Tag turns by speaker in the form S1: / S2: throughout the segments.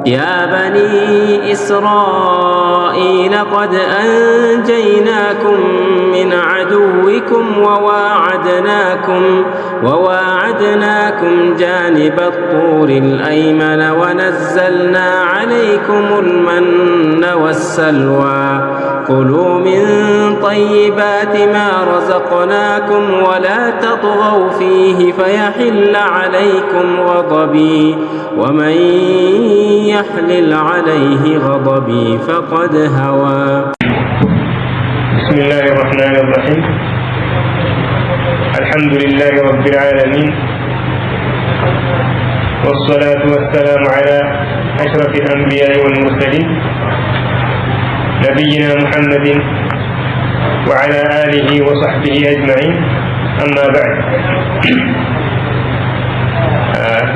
S1: يا بني إسرائيل قد أنجيناكم من عدوكم وواعدناكم جانب الطور الأيمن ونزلنا عليكم المن والسلوى كلوا من طيبات ما رزقناكم ولا تطغوا فيه فيحل عليكم غضبي ومن يحلل عليه غضبي فقد هوى.
S2: بسم الله الرحمن الرحيم. الحمد لله رب العالمين، والصلاة والسلام على أشرف الأنبياء والمرسلين نبينا محمد وعلى آله وصحبه أجمعين. أما بعد،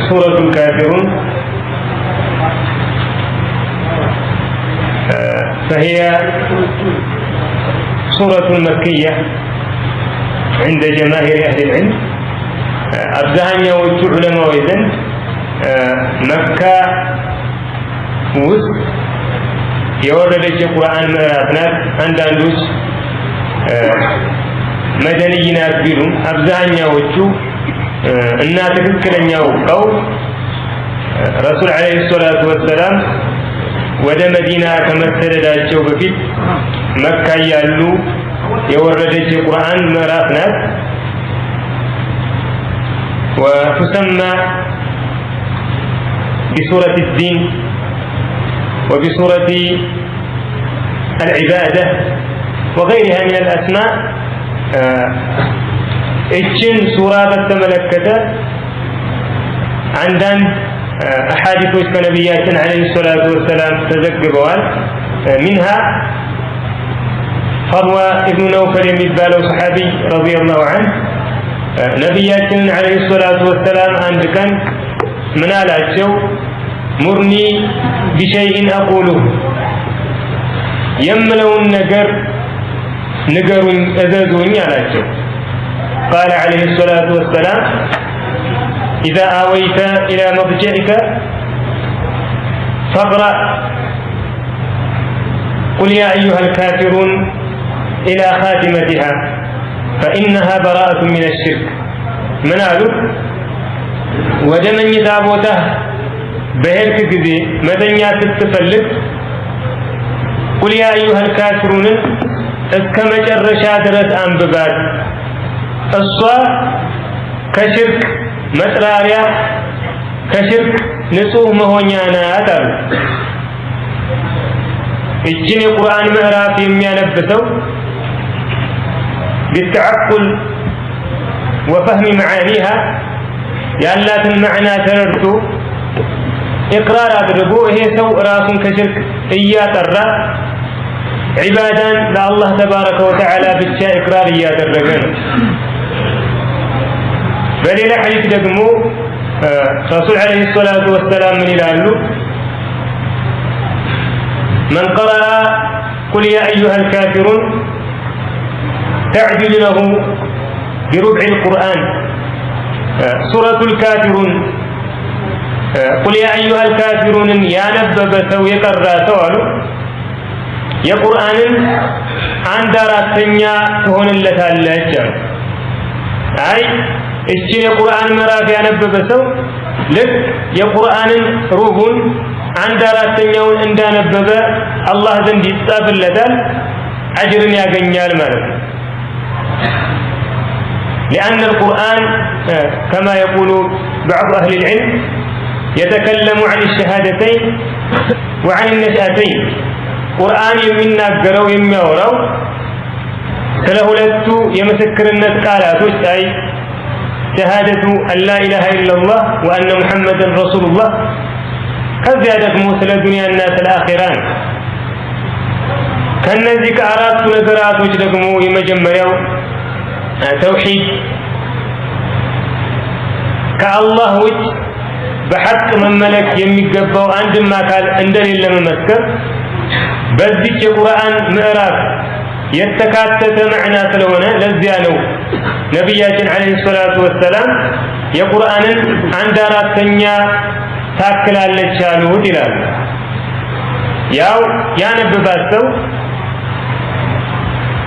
S2: سورة الكافرون فهي سورة مكية عند جماهير أهل العلم. أبزهنيا علماء وإذن مكة وسط የወረደች የቁርአን ምዕራፍ ናት። አንዳንዶች መደንይ ናት ቢሉም አብዛኛዎቹ እና ትክክለኛው ቀው ረሱል አለይሂ ሰላቱ ወሰላም ወደ መዲና ከመሰደዳቸው በፊት መካ ያሉ የወረደች የቁርአን ምዕራፍ ናት። وتسمى بسورة الدين وبسورة العبادة وغيرها من الأسماء. إتشن سورة التملكة عندن أحاديث كنبيات عليه الصلاة والسلام تذكروا منها فروى ابن نوفل يمثال صحابي رضي الله عنه نبيات عليه الصلاة والسلام عندك من الأجو مرني بشيء أقوله يملون نجر أزازوني على الجو. قال عليه الصلاة والسلام إذا آويت إلى مضجعك فاقرأ قل يا أيها الكافرون إلى خاتمتها فإنها براءة من الشرك. منالو ودمن يتابوته بهرك ጊዜ መተኛ ስትፈልግ قل يا أيها الكافرون እስከ መጨረሻ ድረስ አንብባት። እሷ ከሽርክ መጥራሪያ ከሽርክ ንጹህ መሆኛ ናት አሉ። እችን የቁርአን ምዕራፍ የሚያነብሰው بالتعقل وفهم معانيها ያላትን ማዕና ተረድቶ إقرار أدربو هي سو راس كشرك إياه ترى عبادا لا الله تبارك وتعالى بالشاء إقرار إياه الرجال. بل إلى حديث دقمو رسول عليه الصلاة والسلام من إلى من قرأ قل يا أيها الكافرون تعجل له بربع القرآن. سورة الكافرون قل يا أيها الكافرون يا نبب سو يقرأ سوالو يا قرآن عن داراتنيا هون اللتالة أي اشتي يا قرآن مراف يا نبب سو لك يا قرآن روبون عن داراتنيا وان دا نبب الله زندي تصاب اللتال أجر يا جنيال مالك. لأن القرآن كما يقول بعض أهل العلم يتكلم عن الشهادتين وعن النشأتين. قرآن يمنا قروا يميوروا سلهلت يمسكر الناس قالاتوش أي شهادة أن لا إله إلا الله وأن محمدا رسول الله. كذلك موسى الدنيا الناس الآخران كالنزي كأرات نقرات وجدكمو يمجمريو توحيد كالله وجه بحق من ملك يميقبو عندما قال عندن إلا ممسكر بذيك القرآن مئراف يتكاتت معنى سلونا لزيانو نبياتنا عليه الصلاة والسلام يا قرآن عند راتنيا تاكل على الشالو دلال ያው ያነበባት ሰው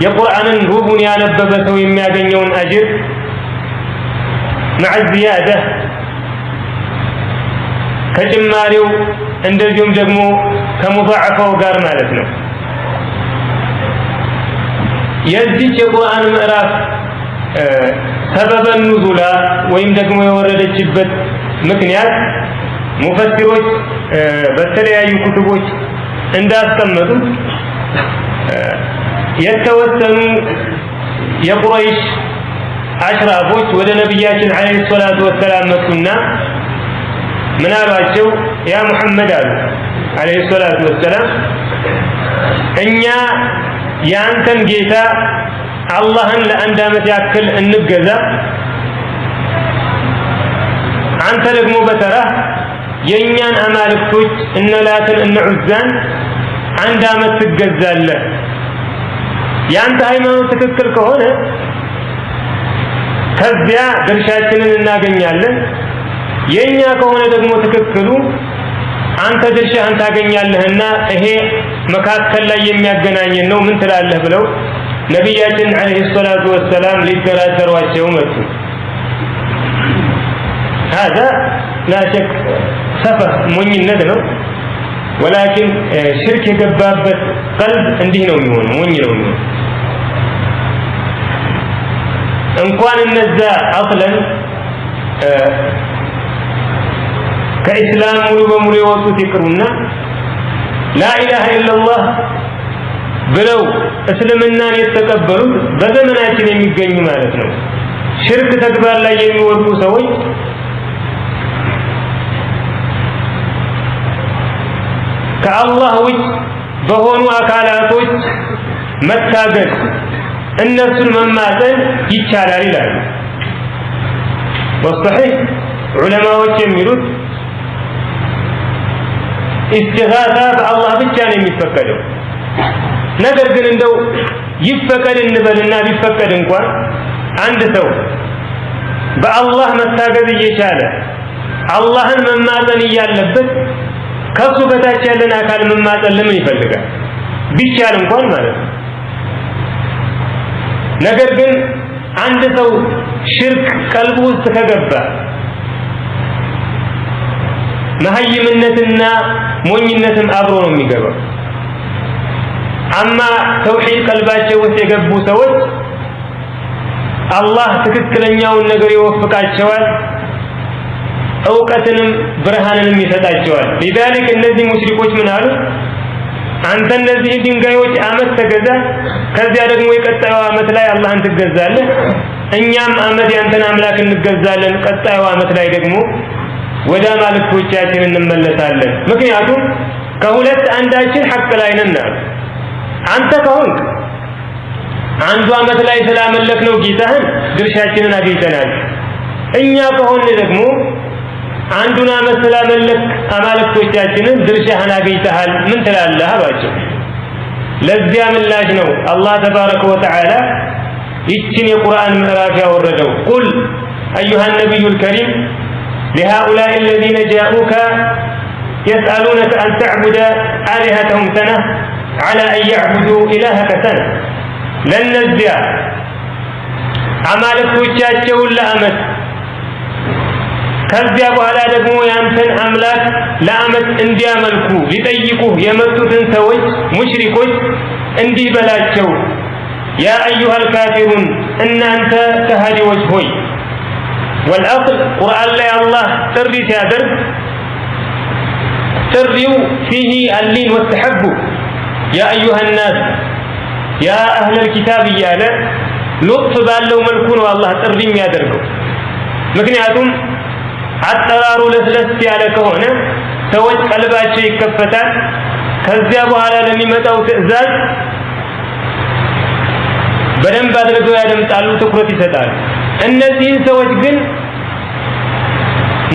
S2: የቁርአንን ሩቡን ያነበበ ሰው የሚያገኘውን አጅር مع الزيادة ከጭማሪው እንደዚሁም ደግሞ ከሙضاعፈው ጋር ማለት ነው። የዚህ የቁርአን ምዕራፍ ሰበበ ኑዙላ ወይም ደግሞ የወረደችበት ምክንያት ሙፈሲሮች በተለያዩ ኩቱቦች እንዳስቀመጡት የተወሰኑ የቁረይሽ አሽራፎች ወደ ነብያችን አለይሂ ሰላቱ ወሰላም መጡና ምን አሏቸው? ያ ሙሐመድ አሉ አለይሂ ሰላቱ ወሰላም እኛ ያንተን ጌታ አላህን ለአንድ ዓመት ያክል እንገዛ፣ አንተ ደግሞ በተራህ የእኛን አማልክቶች እነ ላትን እነ ዑዛን አንድ ዓመት ትገዛለህ። ያንተ ሃይማኖት ትክክል ከሆነ ከዚያ ድርሻችንን እናገኛለን፣ የኛ ከሆነ ደግሞ ትክክሉ አንተ ድርሻህን ታገኛለህና ይሄ መካከል ላይ የሚያገናኘን ነው፣ ምን ትላለህ ብለው ነብያችን አለይሂ ሰላቱ ወሰላም ሊደራደሯቸው መጡ። هذا لا شك سفه ሞኝነት ነው። ولكن ሽርክ የገባበት ቀልብ እንዲህ ነው የሚሆነው፣ ሞኝ ነው የሚሆነው። እንኳን እነዛ አስለን ከኢስላም ሙሉ በሙሉ የወጡት ይቅሩና ላኢላሃ ኢላላህ ብለው እስልምናን የተቀበሉት በዘመናችን የሚገኙ ማለት ነው ሽርክ ተግባር ላይ የሚወድቁ ሰዎች ከአላህ ውጭ በሆኑ አካላቶች መታገዝ እነሱን መማፀን ይቻላል ይላሉ። ወሰሒህ ዑለማዎች የሚሉት ኢስቲጋሳ በአላህ ብቻ ነው የሚፈቀደው። ነገር ግን እንደው ይፈቀድ እንበልና ቢፈቀድ እንኳን አንድ ሰው በአላህ መታገዝ እየቻለ አላህን መማፀን እያለበት ከሱ በታች ያለን አካል መማፀን ለምን ይፈልጋል? ቢቻል እንኳን ማለት ነው። ነገር ግን አንድ ሰው ሽርክ ቀልቡ ውስጥ ከገባ መሀይምነትና ሞኝነትም አብሮ ነው የሚገባው። አማ ተውሂድ ቀልባቸው ውስጥ የገቡ ሰዎች አላህ ትክክለኛውን ነገር ይወፍቃቸዋል፣ እውቀትንም ብርሃንንም ይሰጣቸዋል። لذلك እነዚህ ሙሽሪኮች ምን አሉ? አንተ እነዚህ ድንጋዮች አመት ተገዛ፣ ከዚያ ደግሞ የቀጣዩ አመት ላይ አላህን ትገዛለህ፣ እኛም አመት ያንተን አምላክ እንገዛለን፣ ቀጣዩ አመት ላይ ደግሞ ወደ አማልክቶቻችን እንመለሳለን። ምክንያቱም ከሁለት አንዳችን ሐቅ ላይ ነን። አንተ ከሆንክ አንዱ አመት ላይ ስላመለክነው ጌታህን ድርሻችንን አግኝተናል፣ እኛ ከሆነ ደግሞ አንዱን አመት ስላመለክ አማልክቶቻችንን ድርሻህን አግኝተሃል፣ ምን ትላለህ አሏቸው። ለዚያ ምላሽ ነው አላህ ተባረከ ወተዓላ ይችን የቁርአን ምዕራፍ ያወረደው። ቁል አዩሃ ነቢዩል ከሪም لهؤلاء الذين جاءوك يسألونك أن تعبد آلهتهم سنة على أن يعبدوا إلهك سنة لن نزيا عمالك وجاتشو لأمت ከዚያ በኋላ ደግሞ ያንተን አምላክ ለአመት እንዲያመልኩ ሊጠይቁህ የመጡትን ሰዎች ሙሽሪኮች እንዲህ በላቸው፣ ያ አዩሃል ካፊሩን እናንተ ከሃዲዎች ሆይ። والأصل ቁርአን ላይ አላህ ጥሪ ሲያደርግ ጥሪው فيه اللين والتحبب يا أيها الناس يا أهل الكتاب እያለ ሉጥፍ ባለው መልኩ ነው አላህ ጥሪ የሚያደርገው። ምክንያቱም አጠራሩ ለስለስ ያለ ከሆነ ሰዎች ቀልባቸው ይከፈታል፣ ከዚያ በኋላ ለሚመጣው ትዕዛዝ በደንብ አድርገው ያደምጣሉ፣ ትኩረት ይሰጣሉ። እነዚህን ሰዎች ግን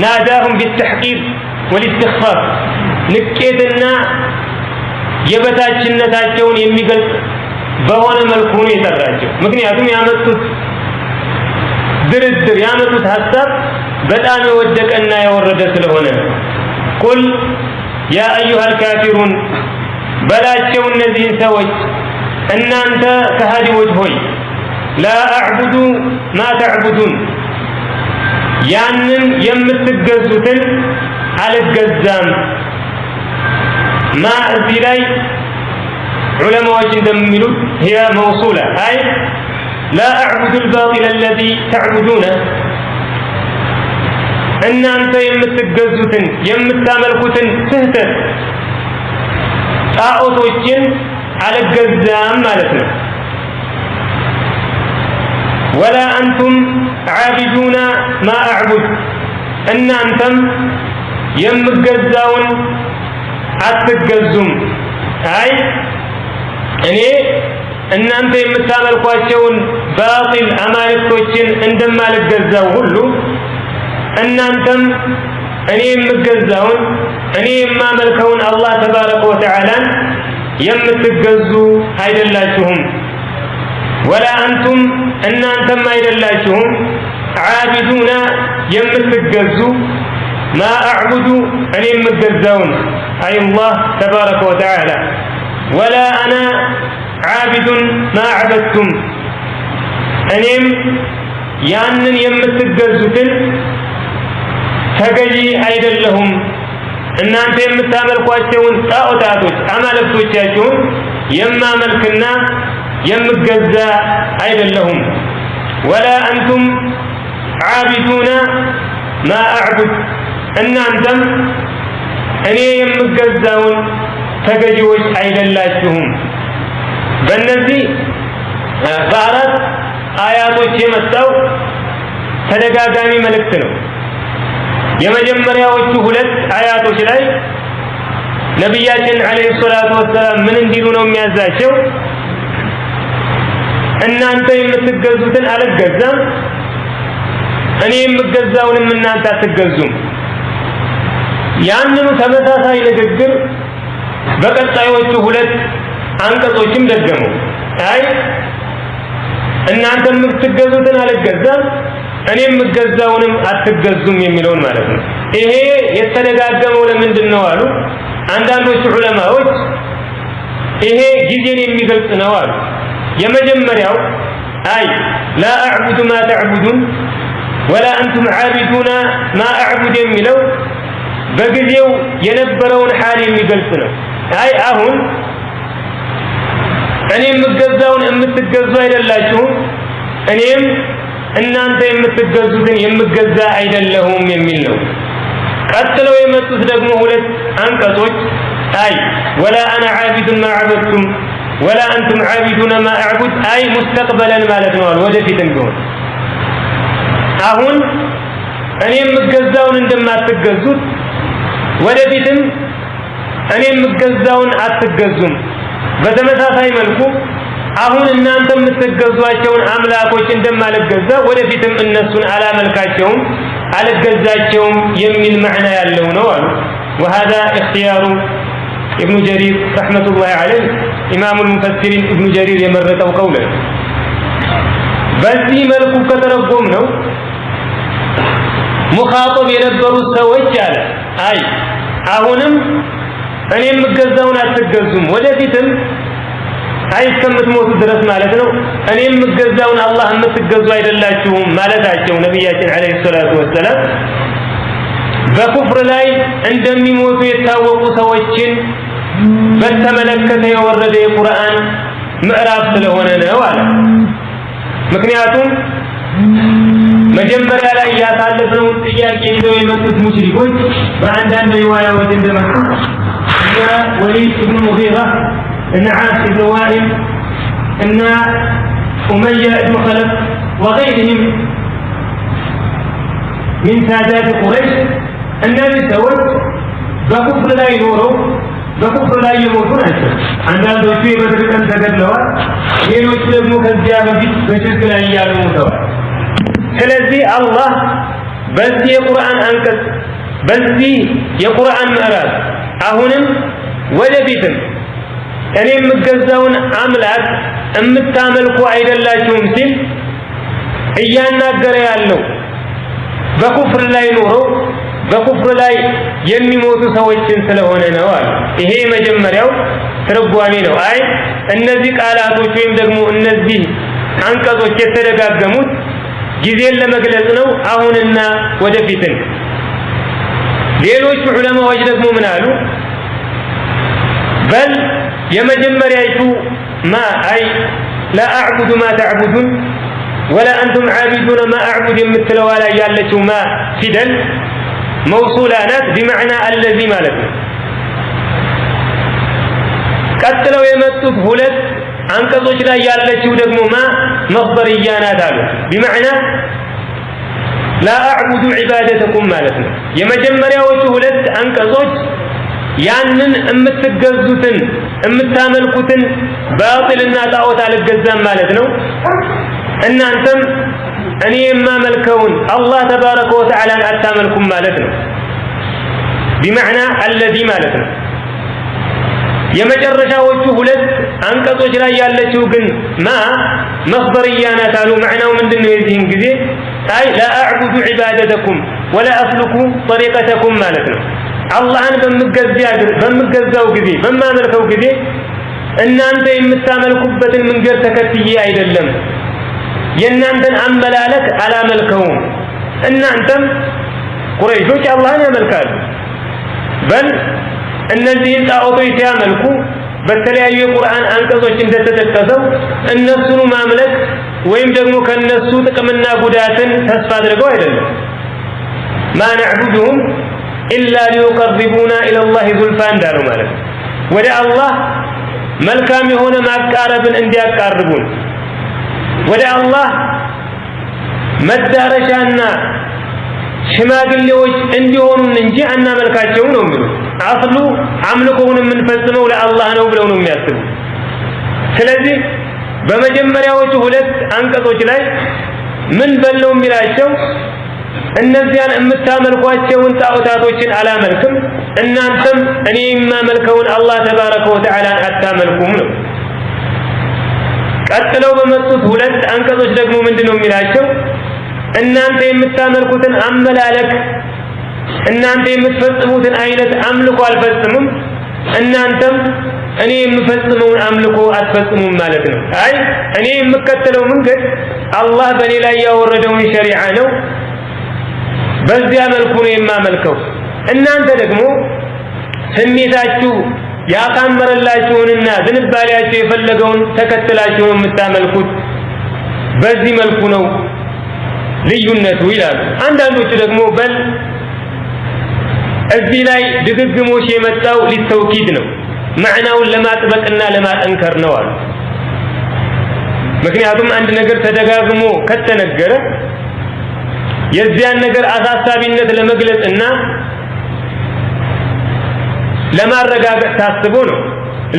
S2: ናዳሁም ቢተሕቂር ወልኢስቲኽፋር ንቄትና የበታችነታቸውን የሚገልጽ በሆነ መልኩ ነው የጠራቸው። ምክንያቱም ያመጡት ድርድር ያመጡት ሐሳብ በጣም የወደቀና የወረደ ስለሆነ ቁል ያ አዩሃል ካፊሩን በላቸው እነዚህን ሰዎች እናንተ ከሃዲዎች ሆይ ላ አዕቡዱ ማ ተዕቡዱን ያንን የምትገዙትን አልገዛም ማ እዚህ ላይ ዑለማዎች እንደሚሉት هي موصولة أي لا أعبد الباطل الذي تعبدونه እናንተ የምትገዙትን የምታመልኩትን ስህተት ጣዖቶችን አልገዛም ማለት ነው ولا أنتم عابدون ما أعبد እናንተም የምገዛውን አትገዙም አይ እኔ እናንተ የምታመልኳቸውን ባጢል አማልክቶችን እንደማልገዛው ሁሉ እናንተም እኔ የምገዛውን እኔ የማመልከውን አላህ ተባረከ ወተዓላን የምትገዙ አይደላችሁም ولا أنتم እናንተም አይደላችሁም ዓቢዱና የምትገዙ ما أعبد እኔ የምገዛውን أي الله تبارك وتعالى ولا أنا عابد ما عبدتم እኔም ያንን የምትገዙትን ተገዢ አይደለሁም እናንተ የምታመልኳቸውን ጣዖታቶች አማልክቶቻችሁን የማመልክና የምገዛ አይደለሁም ولا أنتم عابدون ما أعبد እናንተም እኔ የምገዛውን ተገዢዎች አይደላችሁም በእነዚህ በአራት አያቶች የመጣው ተደጋጋሚ መልእክት ነው የመጀመሪያዎቹ ሁለት አያቶች ላይ ነብያችን አለይሂ ሰላቱ ወሰለም ምን እንዲሉ ነው የሚያዛቸው እናንተ የምትገዙትን አልገዛም እኔ የምገዛውንም እናንተ አትገዙም ያንኑ ተመሳሳይ ንግግር በቀጣዮቹ ሁለት አንቀጾችም ደገሙ አይ እናንተ የምትገዙትን አልገዛም እኔ የምገዛውንም አትገዙም የሚለውን ማለት ነው ይሄ የተደጋገመው ለምንድን ነው አሉ አንዳንዶቹ ዑለማዎች ይሄ ጊዜን የሚገልጽ ነው አሉ የመጀመሪያው አይ لا أعبد ما تعبدون ولا أنتم عابدون ما أعبد የሚለው በጊዜው የነበረውን ሐል የሚገልጽ ነው አይ አሁን እኔ የምገዛውን የምትገዙ አይደላችሁም እኔም እናንተ የምትገዙትን የምገዛ አይደለሁም የሚል ነው ቀጥለው የመጡት ደግሞ ሁለት አንቀጾች አይ ولا أنا عابد ما عبدتم ولا أنتم عابدون ما أعبد أي مستقبلا ማለት ነው ወደፊትም ቢሆን አሁን እኔ የምገዛውን እንደማትገዙት ወደፊትም እኔ የምገዛውን አትገዙም በተመሳሳይ መልኩ አሁን እናንተ የምትገዟቸውን አምላኮች እንደማልገዛ ወደፊትም እነሱን አላመልካቸውም አልገዛቸውም የሚል ማዕና ያለው ነው አሉ وهذا اختيار ابن جرير رحمة الله عليه إمام المفسرين ابن جرير يمرتው قولا በዚህ መልኩ ከተረጎም ነው ሙኻጠብ የነበሩት ሰዎች አለ አይ አሁንም እኔ የምገዛውን አትገዙም ወደፊትም አይ እስከምትሞቱ ድረስ ማለት ነው እኔ የምገዛውን አላህ የምትገዙ አይደላችሁም ማለታቸው ነብያችን አለይሂ ሰላቱ ወሰለም በኩፍር ላይ እንደሚሞቱ የታወቁ ሰዎችን በተመለከተ የወረደ የቁርአን ምዕራፍ ስለሆነ ነው አለ ምክንያቱም መጀመሪያ ላይ ያሳለፈው ጥያቄ ይዘው የመጡት ሙሽሪኮች በአንዳንድ ሪዋያዎች እንደመጡ እና ወሊድ ኢብኑ ሙጊራ እና ዓስ ኢብኑ ዋኢል እና ኡመያ ኢብኑ ኸለፍ وغيرهم من سادات قريش እነዚህ ሰዎች በኩፍር ላይ ኖረው በኩፍር ላይ የሞቱ ናቸው አንዳንዶቹ የበድር ቀን ተገድለዋል ሌሎች ደግሞ ከዚያ በፊት በሽርክ ላይ ያሉ ሞተዋል ስለዚህ አላህ በዚህ የቁርአን አንቀጽ በዚህ የቁርአን ምዕራፍ አሁንም ወደፊትም እኔ የምገዛውን አምላክ የምታመልኩ አይደላችሁም ሲል እያናገረ ያለው በኩፍር ላይ ኖሮ በኩፍር ላይ የሚሞቱ ሰዎችን ስለሆነ ነው አሉ። ይሄ መጀመሪያው ትርጓሜ ነው። አይ እነዚህ ቃላቶች ወይም ደግሞ እነዚህ አንቀጾች የተደጋገሙት ጊዜን ለመግለጽ ነው አሁንና ወደፊትን። ሌሎች ዑለማዎች ደግሞ ምን አሉ? በል የመጀመሪያይቱ ማ አይ ላ አዕቡዱ ማ ተዕቡዱን ወላ አንቱም ዓቢዱነ ማ አዕቡድ የምትለዋ ላይ ያለችው ማ ፊደል መውሱላ ናት፣ ቢመዕና አለዚ ማለት ነው። ቀጥለው የመጡት ሁለት አንቀጾች ላይ ያለችው ደግሞ ማ መኽበርያ ናት አሉ፣ ቢመዕና ላ አዕቡዱ ዒባደተኩም ማለት ነው። የመጀመሪያዎቹ ሁለት አንቀጾች ያንን የምትገዙትን የምታመልኩትን ባጢልና ጣዖት አልገዛም ማለት ነው። እናንተም እኔ የማመልከውን አላህ ተባረከ ወተዓላን አታመልኩም ማለት ነው። ቢመዕና አለዚ ማለት ነው። የመጨረሻዎቹ ሁለት አንቀጾች ላይ ያለችው ግን ማ መኽበርያ ናት አሉ። መዕናው ምንድነው? የዚህን ጊዜ አይ ላ አዕቡዱ ዒባደተኩም ወላ አስሉኩ ጠሪቀተኩም ማለት ነው። አላህን በምገዛው ጊዜ በማመልከው ጊዜ እናንተ የምታመልኩበትን መንገድ ተከትዬ አይደለም፣ የእናንተን አመላለክ አላመልከውም። እናንተም ቁረይሾች አላህን ያመልካሉ። በል እነዚህን ጣዖቶች ሲያመልኩ በተለያዩ የቁርአን አንቀጾች እንደተጠቀሰው እነሱኑ ማምለክ ወይም ደግሞ ከነሱ ጥቅምና ጉዳትን ተስፋ አድርገው አይደለም። ማ ነዕቡዱሁም ኢላ ሊዩቀርቡና ኢለላሂ ዙልፋ እንዳሉ ማለት ነው። ወደ አላህ መልካም የሆነ ማቃረብን እንዲያቃርቡን ወደ አላህ መዳረሻና ሽማግሌዎች እንዲሆኑን እንጂ አናመልካቸው ነው የሚሉት። አስሉ አምልኮውን የምንፈጽመው ለአላህ ነው ብለው ነው የሚያስቡ። ስለዚህ በመጀመሪያዎቹ ሁለት አንቀጾች ላይ ምን በለው የሚላቸው እነዚያን የምታመልኳቸውን ጣዖታቶችን አላመልክም፣ እናንተም እኔ የማመልከውን አላህ ተባረከ ወተዓላን አታመልኩም ነው። ቀጥለው በመጡት ሁለት አንቀጾች ደግሞ ምንድነው የሚላቸው? እናንተ የምታመልኩትን አመላለክ እናንተ የምትፈጽሙትን አይነት አምልኮ አልፈጽምም፣ እናንተም እኔ የምፈጽመውን አምልኮ አትፈጽሙም ማለት ነው። አይ እኔ የምከተለው መንገድ አላህ በእኔ ላይ ያወረደውን ሸሪዓ ነው፣ በዚያ መልኩ ነው የማመልከው። እናንተ ደግሞ ስሜታችሁ ያቃመረላችሁንና ዝንባሌያችሁ የፈለገውን ተከትላችሁ ነው የምታመልኩት፣ በዚህ መልኩ ነው ልዩነቱ ይላሉ። አንዳንዶቹ ደግሞ በል እዚህ ላይ ድግግሞሽ የመጣው ሊተውኪድ ነው፣ መዕናውን ለማጥበቅና ለማጠንከር ነው አሉ። ምክንያቱም አንድ ነገር ተደጋግሞ ከተነገረ የዚያን ነገር አሳሳቢነት ለመግለጽና ለማረጋገጥ ታስቦ ነው።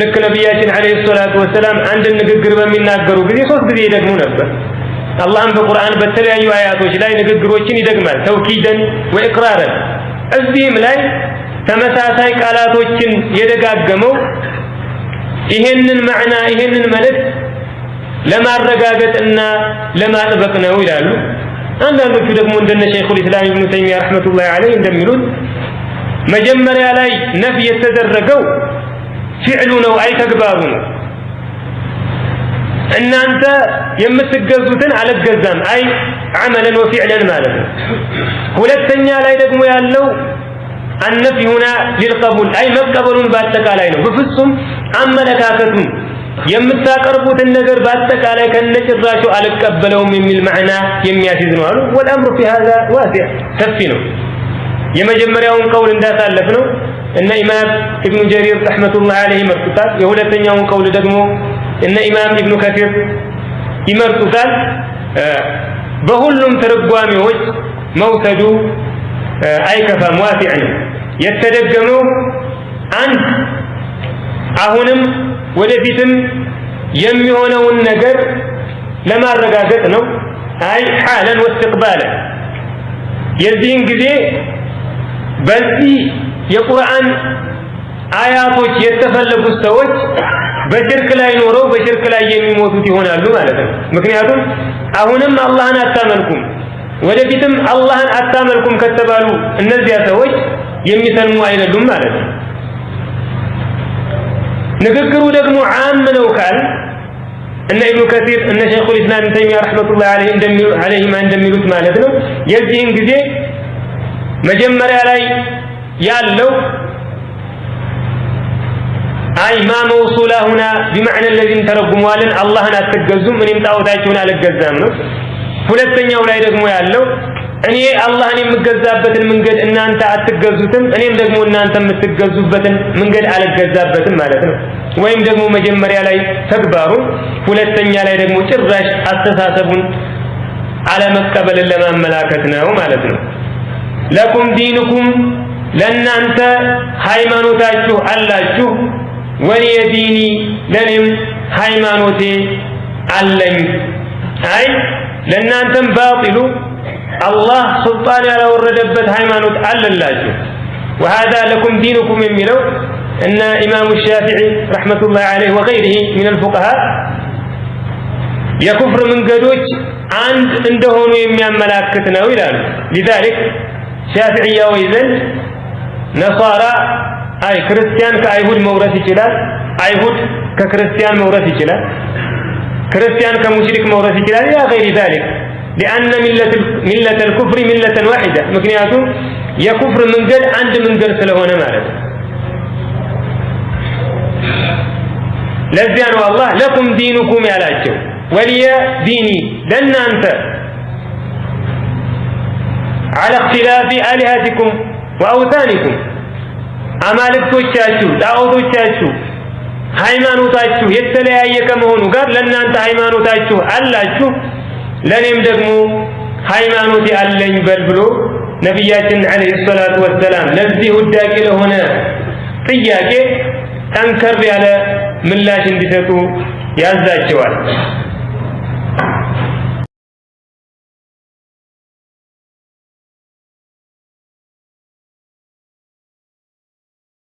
S2: ልክ ነቢያችን አለይሂ ሰላቱ ወሰላም አንድ ንግግር በሚናገሩ ጊዜ 3 ጊዜ ይደግሙ ነበር። አላህም በቁርአን በተለያዩ አያቶች ላይ ንግግሮችን ይደግማል፣ ተውኪደን ወኢቅራረን። እዚህም ላይ ተመሳሳይ ቃላቶችን የደጋገመው ይሄንን ማዕና ይሄንን መልእክት ለማረጋገጥና ለማጥበቅ ነው ይላሉ። አንዳንዶቹ ደግሞ እንደነ ሸይኹል ኢስላም ኢብኑ ተይሚያ ረህመቱላሂ ዐለይሂ እንደሚሉት መጀመሪያ ላይ ነፍይ የተደረገው ፊዕሉ ነው፣ አይ ተግባሩ ነው። እናንተ የምትገዙትን አልገዛም፣ አይ ዐመለን ወፊዕለን ማለት ነው። ሁለተኛ ላይ ደግሞ ያለው النفي هنا للقبول أي مقبلون باتقالي ነው። በፍጹም አመለካከቱን የምታቀርቡትን ነገር በአጠቃላይ ከነጭራሹ አልቀበለውም የሚል ማዕና የሚያስይዝ ነው አሉ። والامر في هذا واسع ሰፊ ነው። የመጀመሪያውን ቀውል እንዳሳለፍ ነው እነ ኢማም ኢብኑ ጀሪር ረህመቱላሂ ዐለይሂ መርጡታል። የሁለተኛውን ቀውል ደግሞ እነ ኢማም ኢብኑ ከሲር ይመርጡታል። በሁሉም ተረጓሚዎች መውሰዱ አይከፋም፣ ዋሲዕ ነው። የተደገመው አንድ አሁንም ወደፊትም የሚሆነውን ነገር ለማረጋገጥ ነው። አይ ሐለን ወስትቅባለን የዚህን ጊዜ በዚህ የቁርአን አያቶች የተፈለጉት ሰዎች በሽርክ ላይ ኖረው በሽርክ ላይ የሚሞቱት ይሆናሉ ማለት ነው። ምክንያቱም አሁንም አላህን አታመልኩም፣ ወደፊትም አላህን አታመልኩም ከተባሉ እነዚያ ሰዎች የሚሰልሙ አይደሉም ማለት ነው። ንግግሩ ደግሞ ዓም ነው ካል እነ ኢብኑ ከሲር እነ ሸይኹል ኢስላም ኢብኑ ተይሚያ ረህመቱላሂ ዐለይሂማ እንደሚሉት ማለት ነው የዚህን ጊዜ መጀመሪያ ላይ ያለው አይ ማ መውሱላ ሁና بمعنى الذي ተረጉመዋልን አላህን አትገዙም እኔም ጣዖታችሁን አልገዛም ነው። ሁለተኛው ላይ ደግሞ ያለው እኔ አላህን የምገዛበትን መንገድ እናንተ አትገዙትም እኔም ደግሞ እናንተ የምትገዙበትን መንገድ አልገዛበትም ማለት ነው። ወይም ደግሞ መጀመሪያ ላይ ተግባሩን ሁለተኛ ላይ ደግሞ ጭራሽ አስተሳሰቡን አለመቀበልን ለማመላከት ነው ማለት ነው። ለኩም ዲኑኩም ለእናንተ ሃይማኖታችሁ አላችሁ ወሊየ ዲኒ ለኔም ሃይማኖቴ አለኝ። አይ ለእናንተም ባጢሉ አላህ ሱልጣን ያላወረደበት ሃይማኖት አለላችሁ። وهذا لكم دينكم የሚለው እነ ኢማሙ ሻፊዒ ረህመቱላሂ ዐለይሂ ወገይሪሂ ሚን الفقهاء የኩፍር መንገዶች አንድ እንደሆኑ የሚያመላክት ነው ይላሉ። لذلك ሻፊዒያዎች ዘንድ ነሳራ አይ ክርስቲያን ከአይሁድ መውረስ ይችላል፣ አይሁድ ከክርስቲያን መውረስ ይችላል፣ ክርስቲያን ከሙሽሪክ መውረስ ይችላል ያ غير ذلك لأن ملة الكفر ملة واحدة ምክንያቱም የኩፍር መንገድ አንድ መንገድ ስለሆነ ማለት ነው። ለዚያ ነው አላህ ለኩም ዲኑኩም ያላቸው ወሊየ ዲኒ ለእናንተ على اختلاف آلهتكم وأوثانكم አማልክቶቻችሁ ጣዖቶቻችሁ ሃይማኖታችሁ የተለያየ ከመሆኑ ጋር ለእናንተ ሃይማኖታችሁ አላችሁ ለኔም ደግሞ ሃይማኖቴ አለኝ በል ብሎ ነብያችን አለይሂ ሰላቱ ወሰላም ለዚህ ውዳቂ ለሆነ ጥያቄ ጠንከር ያለ ምላሽ እንዲሰጡ ያዛቸዋል።